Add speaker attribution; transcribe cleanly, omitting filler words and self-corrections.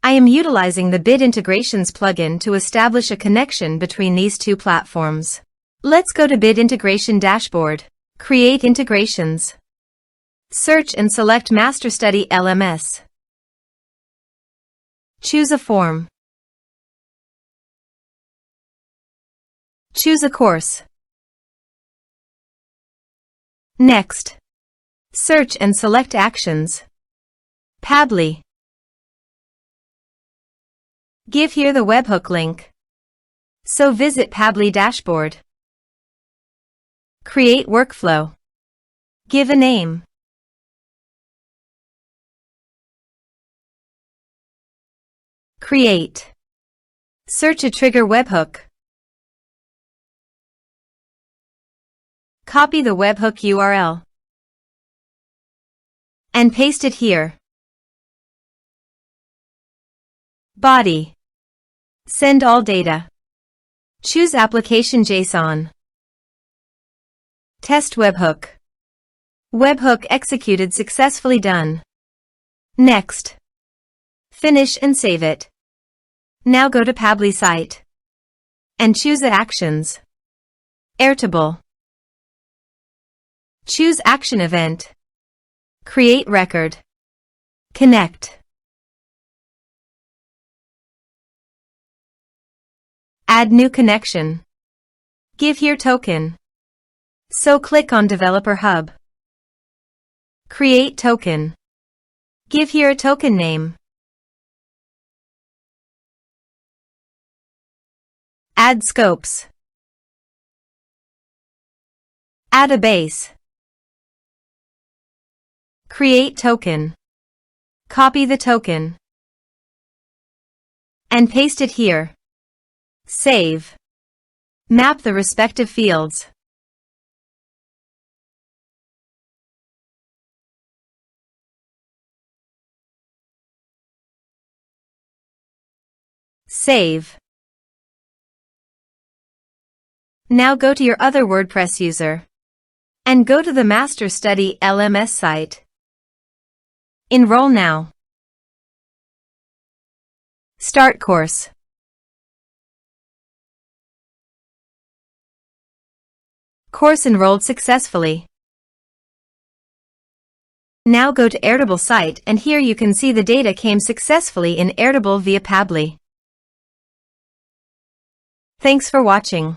Speaker 1: I am utilizing the Bit Integrations plugin to establish a connection between these two platforms. Let's go to Bit Integration Dashboard. Create integrations. Search and select MasterStudy LMS. Choose a form. Choose a course. Next. Search and select actions. Pabbly. Give here the webhook link. So visit Pabbly dashboard. Create workflow. Give a name. Create. Search a trigger webhook. Copy the webhook URL and paste it here. Body. Send all data. Choose application JSON. Test webhook. Webhook executed successfully done. Next. Finish and save it. Now go to Pabbly site and choose Actions. Airtable. Choose Action Event. Create record. Connect. Add new connection. Give here token. So click on Developer Hub. Create token. Give here a token name. Add scopes. Add a base. Create token. Copy the token and paste it here. Save. Map the respective fields. Save. Now go to your other WordPress user and go to the MasterStudy LMS site. Enroll now. Start course. Course enrolled successfully. Now go to Airtable site and here you can see the data came successfully in Airtable via Pabbly. Thanks for watching.